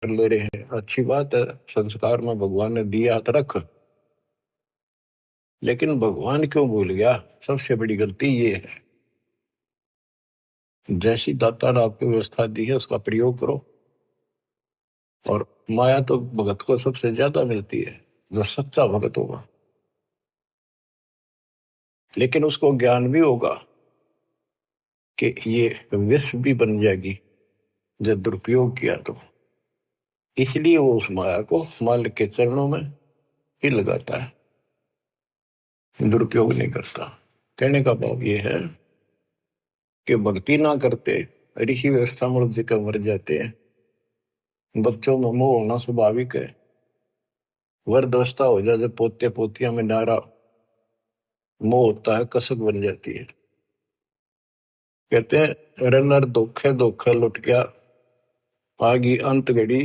कर ले रहे हैं, अच्छी बात है, संस्कार में भगवान ने दिया तो रख, लेकिन भगवान क्यों भूल गया? सबसे बड़ी गलती ये है। जैसी दाता ने आपको व्यवस्था दी है उसका प्रयोग करो। और माया तो भगत को सबसे ज्यादा मिलती है, जो सच्चा भगत होगा। लेकिन उसको ज्ञान भी होगा कि ये विष भी बन जाएगी जब दुरुपयोग किया तो। इसलिए वो उस माया को मालिक के चरणों में ही लगाता है, दुरुपयोग नहीं करता। कहने का भाव ये है कि भक्ति ना करते ऋषि व्यवस्था मूल जी का मर जाते हैं। बच्चों में मोह होना स्वाभाविक है। वृद्धावस्था हो जाए जब पोते पोतियां में नारा मोह होता है, कसक बन जाती है। कहते हैं रनर धोखे धोखे लुट गया, आगी अंत घड़ी,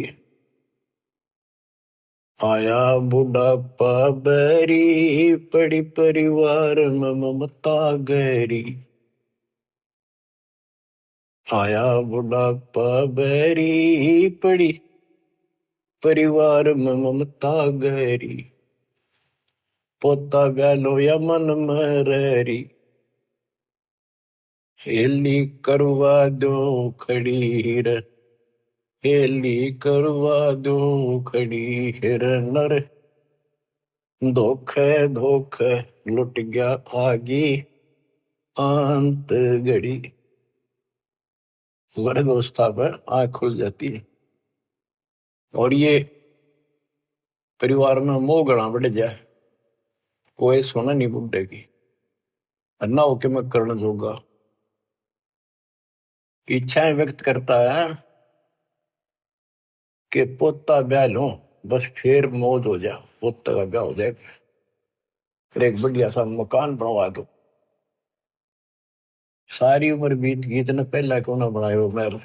आया बुढ़ापा बैरी, पड़ी परिवार में ममता गहरी। आया बुढ़ापा बैरी, पड़ी परिवार में ममता गहरी। पोता गलो या मन में रहरी, हेली करवा दो खड़ी रे, हेली करवा दो खड़ी हिर नर, धोखे धोखे लुट गया आगी अंत घड़ी। वृद्धावस्था में आंख खुल जाती है। और ये परिवार में मोह गणा बढ़ जाए, कोई सोना नहीं बुढ़े की, अन्ना होके मैं करण जोगा। इच्छाएं व्यक्त करता है कि पोता ब्याह लो, बस फिर मौज हो जाए, पोता का ब्याह हो जाए, फिर एक बढ़िया सा मकान बनवा दो। सारी उम्र बीत गई, इतने पहला क्यों ना बनाए वो महल?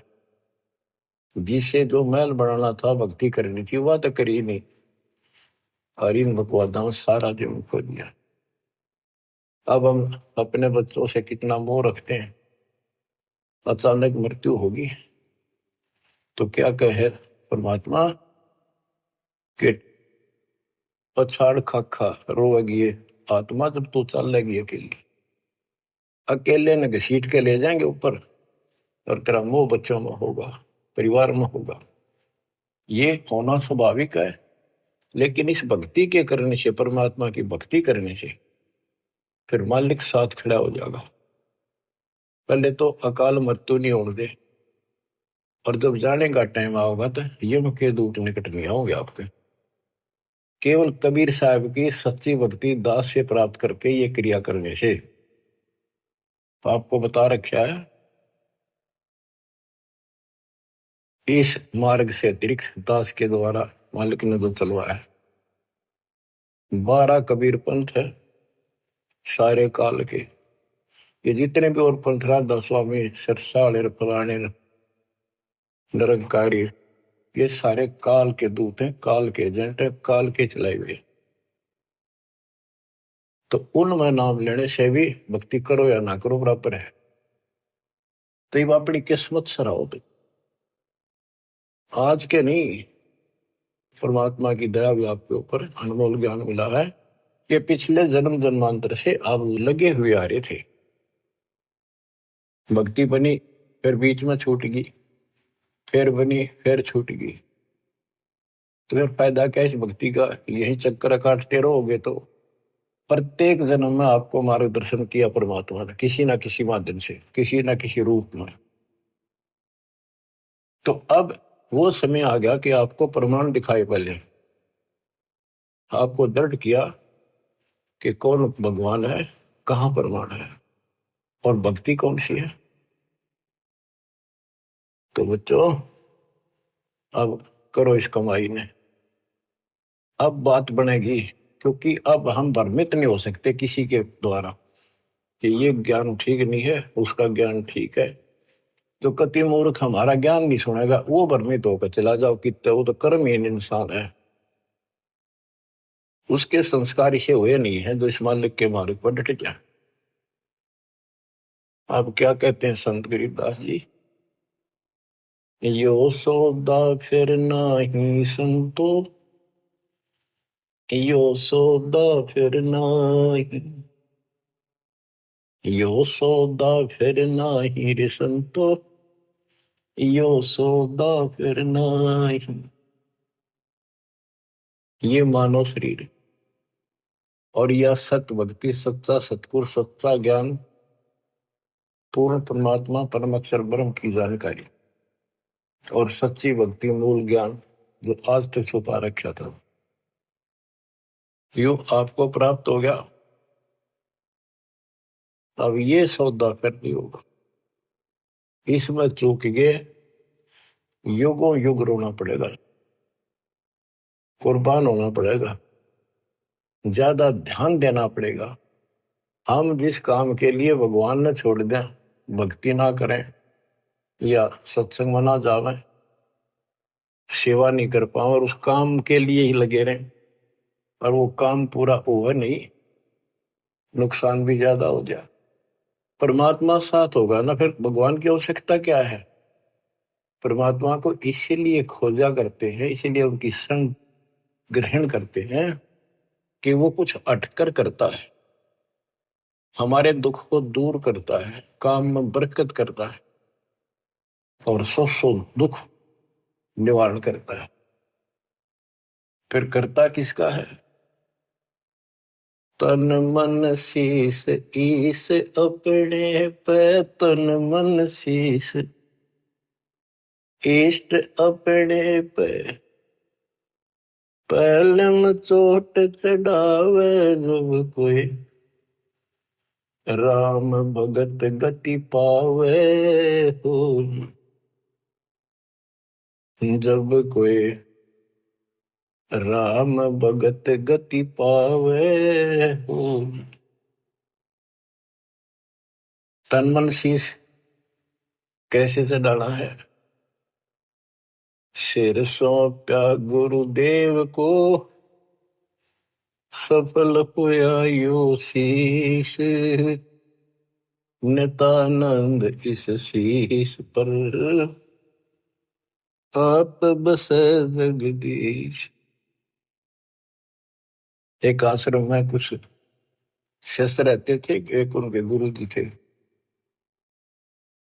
जिससे जो महल बनाना था, भक्ति करनी थी, वह तो करी नहीं। और इन बकवादा में सारा जीवन खो दिया। अब हम अपने बच्चों से कितना मोह रखते हैं। अचानक मृत्यु होगी तो क्या कहे परमात्मा कि पछाड़ खाखा रोएगी ये आत्मा, जब तू चलेगी अकेली। अकेले न घसीट के ले जाएंगे ऊपर, और तेरा मोह बच्चों में होगा, परिवार में होगा। ये होना स्वाभाविक है। लेकिन इस भक्ति के करने से, परमात्मा की भक्ति करने से, फिर मालिक साथ खड़ा हो जाएगा। पहले तो अकाल मृत्यु नहीं होने दे, और जब जाने का टाइम आओगा तो यम के दूत निकट नहीं आओगे आपके। केवल कबीर साहब की सच्ची भक्ति दास से प्राप्त करके ये क्रिया करने से। तो आपको बता रखा है, इस मार्ग से अतिरिक्त दास के द्वारा मालिक ने जो चलवाया, 12 कबीर पंथ है सारे काल के। ये जितने भी और पंथ, राधा स्वामी, सरसाल, फलाने, निरंकारी, ये सारे काल के दूत हैं, काल के एजेंट हैं, काल के चलाए हुए। तो उनमें नाम लेने से भी भक्ति करो या ना करो बराबर है। तो ये अपनी किस्मत सराहो। तो आज के नहीं, परमात्मा की दया भी आपके ऊपर अनमोल ज्ञान मिला है। ये पिछले जन्म जन्मांतर से आप लगे हुए आ रहे थे। भक्ति बनी, फिर बीच में छूट गई, फिर बनी, फिर छूट गई। तो फिर फायदा क्या इस भक्ति का? यही चक्कर काटते रहोगे तो प्रत्येक जन्म में आपको मार्गदर्शन किया परमात्मा ने, किसी ना किसी माध्यम से, किसी ना किसी रूप में। तो अब वो समय आ गया कि आपको प्रमाण दिखाई। पहले आपको दृढ़ किया कि कौन भगवान है, कहां प्रमाण है, और भक्ति कौन सी है। तो बच्चों, अब करो इस कमाई ने। अब बात बनेगी, क्योंकि अब हम भ्रमित नहीं हो सकते किसी के द्वारा कि ये ज्ञान ठीक नहीं है, उसका ज्ञान ठीक है। जो कति मूर्ख हमारा ज्ञान नहीं सुनेगा, वो भ्रमित होकर चला जाओ कितने, वो तो कर्महीन इंसान है, उसके संस्कार इसे हुए नहीं है जो इस मालिक के मार्ग पर डट जाए। आप क्या कहते हैं संत गरीबदास जी? यो सौदा फिर नाही संतो, यो सौदा फिर नाही, यो सौदा फिर नाही रे संतो, यो सौदा फिर नाही। ये मानव शरीर और यह सत्य भक्ति, सच्चा सतगुरु, सच्चा ज्ञान, पूर्ण परमात्मा परम अक्षर ब्रह्म की जानकारी और सच्ची भक्ति मूल ज्ञान जो आज तक छुपा रखा था, यो आपको प्राप्त हो गया। अब ये सौदा करनी होगा, इसमें चूक गए युगों युग रोना पड़ेगा, कुर्बान होना पड़ेगा, ज्यादा ध्यान देना पड़ेगा। हम जिस काम के लिए भगवान ने छोड़ दें, भक्ति ना करें या सत्संग में ना जावे, सेवा नहीं कर पाओ और उस काम के लिए ही लगे रहें और वो काम पूरा हुआ नहीं, नुकसान भी ज्यादा हो जाए, परमात्मा साथ होगा ना, फिर भगवान की आवश्यकता क्या है। परमात्मा को इसीलिए खोजा करते हैं, इसीलिए उनकी संग ग्रहण करते हैं कि वो कुछ अटकर करता है, हमारे दुख को दूर करता है, काम में बरकत करता है और सौ दुख निवारण करता है। फिर करता किसका है। तन मन शीस ईस अपने पे, तन मन शीस इष्ट अपने पे, पहलम चोट चढ़ावे जब कोई, राम भगत गति पावे हो, जब कोई राम भगत गति पावे हो। तन मन शीश कैसे से डाला है। सिर सौंप्या गुरुदेव को, सफल हुआ यो शीश, नितानंद इस शीश पर आप बसे जगदीश। एक आश्रम में कुछ शिष्य रहते थे, एक उनके गुरु जी थे,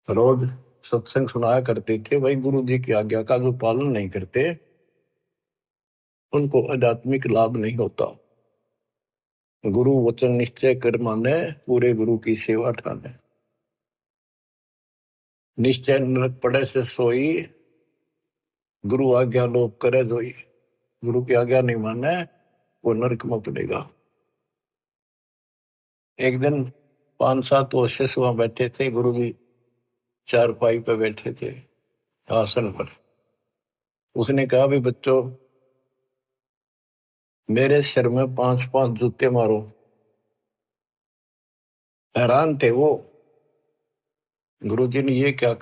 रोज सत्संग सुनाया करते थे। भाई गुरु जी की आज्ञा का जो पालन नहीं करते उनको आध्यात्मिक लाभ नहीं होता। गुरु वचन निश्चय कर माने, पूरे गुरु की सेवा ठाने। निश्चय नरक पड़े से सोई, गुरु आज्ञा लोप करे जोई। गुरु की आज्ञा नहीं माने वो नरक में पड़ेगा। एक दिन 5-7 शिष्य वहां बैठे थे, गुरु जी चारपाई पे बैठे थे आसन पर। उसने कहा भी बच्चों मेरे सिर में 5-5 जूते मारो। हैरान थे वो, गुरु जी ने ये क्या कहा।